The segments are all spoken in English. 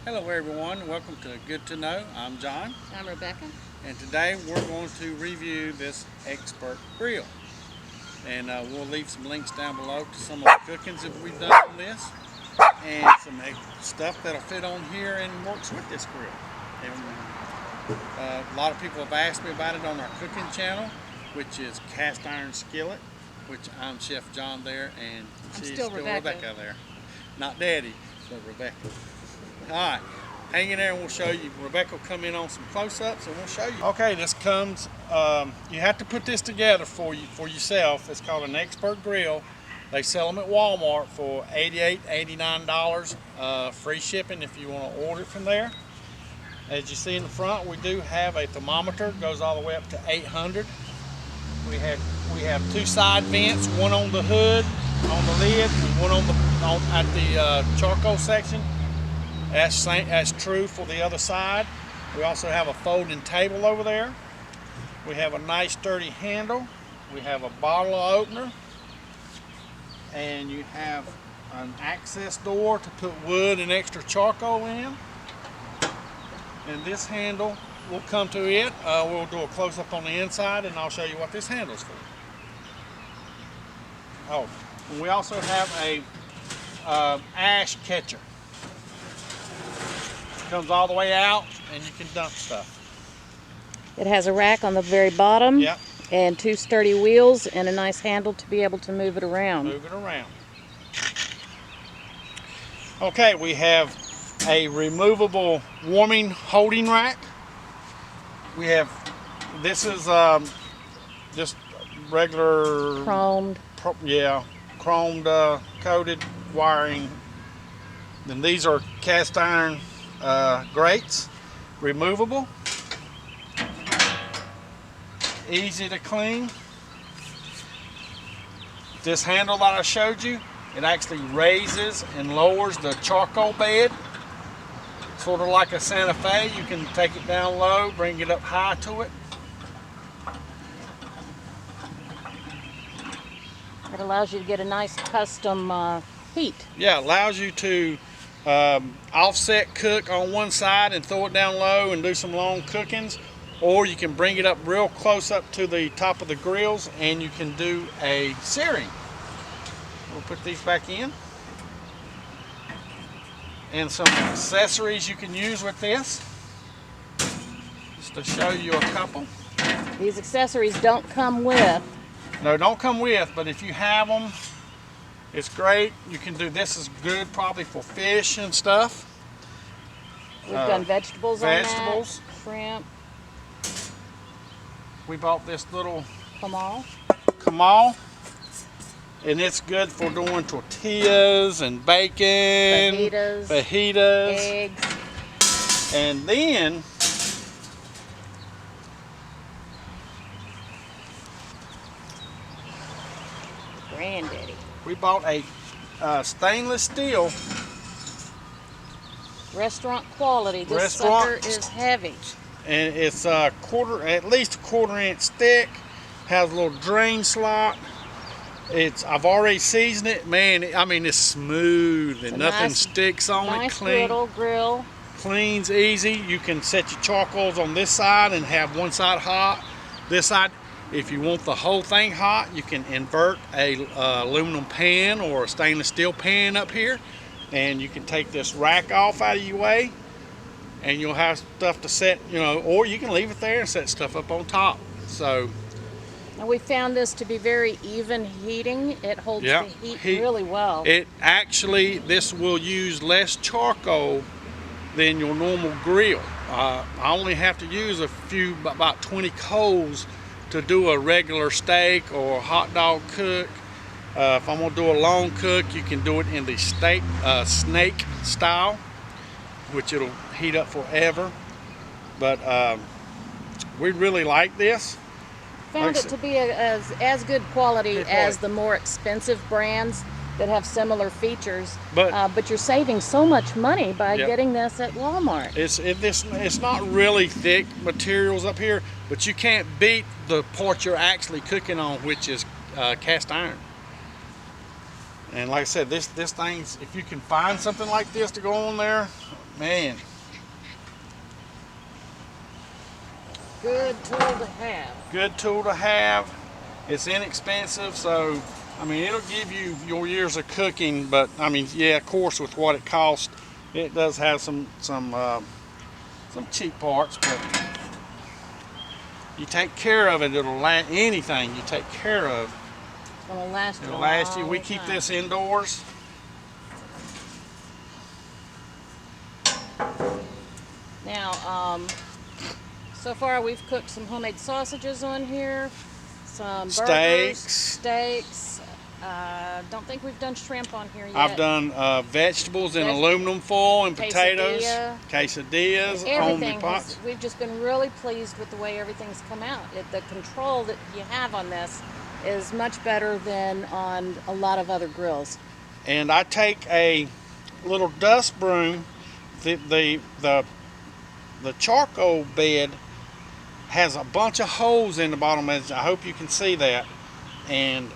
Hello everyone, welcome to Good to Know. I'm John. I'm Rebecca. And today we're going to review this expert grill. And we'll leave some links down below to some of the cookings that we've done on this. And some stuff that'll fit on here and works with this grill. And, a lot of people have asked me about it on our cooking channel, which is CastIronSkillet, which I'm Chef John there, and she's still Rebecca there. Not Daddy, but Rebecca. Alright, hang in there and we'll show you. Rebecca will come in on some close-ups and we'll show you. Okay, this comes, you have to put this together for yourself. It's called an expert grill. They sell them at Walmart for $88, $89, free shipping if you want to order it from there. As you see in the front, we do have a thermometer. It goes all the way up to 800. We have two side vents, one on the hood, on the lid, and one at the charcoal section. That's true for the other side. We also have a folding table over there. We have a nice sturdy handle. We have a bottle opener. And you have an access door to put wood and extra charcoal in. And this handle will come to it. We'll do a close-up on the inside and I'll show you what this handle's for. Oh, we also have a ash catcher. Comes all the way out and you can dump stuff. It has a rack on the very bottom. Yep. And two sturdy wheels and a nice handle to be able to move it around. Move it around. Okay, we have a removable warming holding rack. We have, this is just regular chromed. Chromed coated wiring. Then these are cast iron grates, removable, easy to clean. This handle that I showed you, it actually raises and lowers the charcoal bed, sort of like a Santa Fe. You can take it down low, bring it up high to it. It allows you to get a nice custom heat. Yeah, it allows you to offset cook on one side and throw it down low and do some long cookings, or you can bring it up real close up to the top of the grills and you can do a searing. We'll put these back in, and some accessories you can use with this, just to show you a couple. These accessories don't come with. No, don't come with, but if you have them, it's great. You can do, this is good probably for fish and stuff. We've done vegetables on that. Shrimp. We bought this little Kamal. And it's good for doing tortillas and bacon, fajitas, eggs. And then Granddaddy. We bought a stainless steel restaurant quality. This sucker is heavy. And it's at least a quarter-inch thick. Has a little drain slot. I've already seasoned it. Man, I mean, it's smooth and nothing sticks on it. Nice little grill. Cleans easy. You can set your charcoals on this side and have one side hot. This side, if you want the whole thing hot, you can invert a aluminum pan or a stainless steel pan up here, and you can take this rack off out of your way, and you'll have stuff to set, or you can leave it there and set stuff up on top. So. And we found this to be very even heating. It holds the heat really well. This will use less charcoal than your normal grill. I only have to use about 20 coals to do a regular steak or a hot dog cook. If I'm gonna do a long cook, you can do it in the snake style, which it'll heat up forever. But we really like this. Found it to be as good quality as the more expensive brands that have similar features, but you're saving so much money by getting this at Walmart. It's not really thick materials up here, but you can't beat the part you're actually cooking on, which is cast iron. And like I said, this thing's, if you can find something like this to go on there, man. Good tool to have. Good tool to have. It's inexpensive, so I mean it'll give you your years of cooking. But I mean, yeah, of course, with what it costs, it does have some cheap parts. But you take care of it, it'll last. Anything you take care of, It'll last. it'll last you. We keep this indoors. Now, so far we've cooked some homemade sausages on here, some burgers, steaks. Don't think we've done shrimp on here yet. I've done vegetables in aluminum foil and potatoes, quesadillas on the pots. We've just been really pleased with the way everything's come out. The control that you have on this is much better than on a lot of other grills. And I take a little dust broom. The charcoal bed has a bunch of holes in the bottom. I hope you can see that, and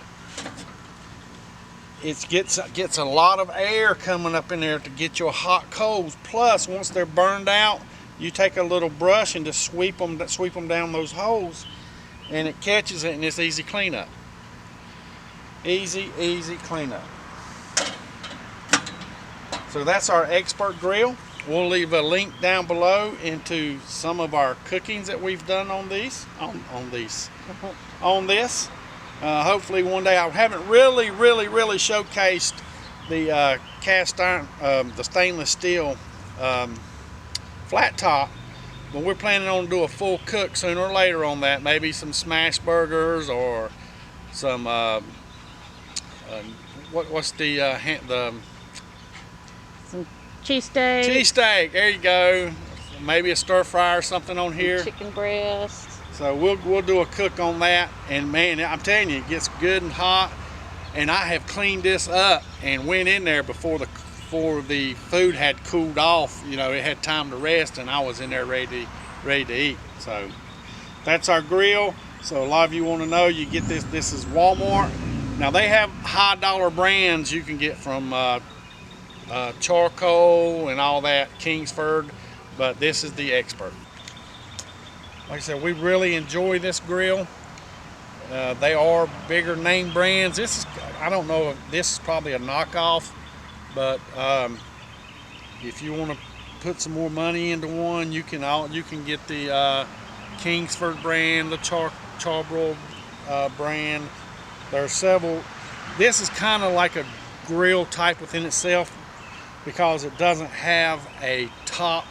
it gets a lot of air coming up in there to get your hot coals. Plus, once they're burned out, you take a little brush and just sweep them down those holes, and it catches it, and it's easy cleanup. Easy cleanup. So that's our expert grill. We'll leave a link down below into some of our cookings that we've done on these, on this. Hopefully one day. I haven't really showcased the cast iron, the stainless steel flat top, but we're planning on do a full cook sooner or later on that. Maybe some smash burgers or some what's the some cheesesteak. Cheesesteak, there you go. Maybe a stir fry or something on here. Chicken breast. So we'll do a cook on that, and man, I'm telling you, it gets good and hot. And I have cleaned this up and went in there before the food had cooled off. You know, it had time to rest, and I was in there ready to eat. So that's our grill. So a lot of you want to know, you get this. This is Walmart. Now they have high dollar brands you can get from charcoal and all that, Kingsford, but this is the expert. Like I said, we really enjoy this grill. They are bigger name brands. This is, I don't know if this is probably a knockoff, but if you want to put some more money into one, you can get the Kingsford brand, the Charbroil brand. There are several. This is kind of like a grill type within itself, because it doesn't have a top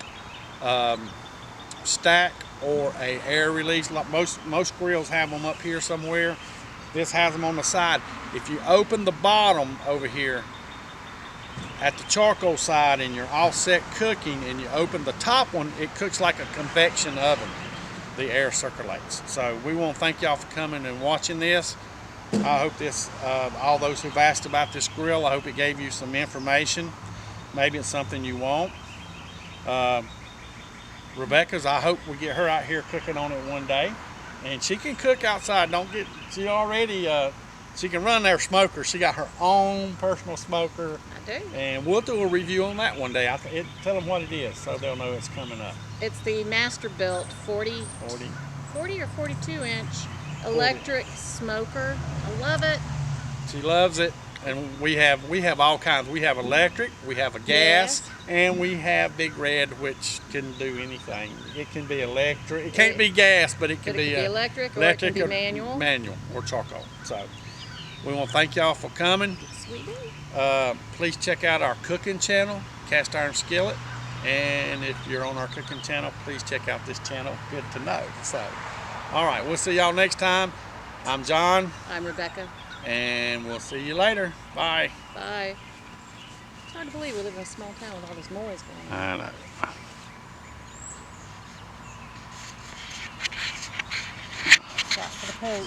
stack or a air release like most grills have them up here somewhere. This has them on the side. If you open the bottom over here at the charcoal side and you're offset cooking, and you open the top one, it cooks like a convection oven. The air circulates. So we want to thank y'all for coming and watching this. I hope this, all those who've asked about this grill, I hope it gave you some information. Maybe it's something you want. Rebecca's, I hope we get her out here cooking on it one day. And she can cook outside. She already, she can run their smoker. She got her own personal smoker. I do. And we'll do a review on that one day. Tell them what it is so they'll know it's coming up. It's the Masterbuilt 40 or 42 inch electric smoker. I love it. She loves it. And we have all kinds. We have electric, we have a gas, and we have Big Red, which can do anything. It can be electric. It can't be gas, but it can be electric, or it can be manual. Manual or charcoal. So we want to thank y'all for coming. Sweet. Please check out our cooking channel, CastIronSkillet. And if you're on our cooking channel, please check out this channel. Good to know. So, all right, we'll see y'all next time. I'm John. I'm Rebecca. And we'll see you later. Bye. Bye. It's hard to believe we live in a small town with all this noise going I on. know. Shot for the pose.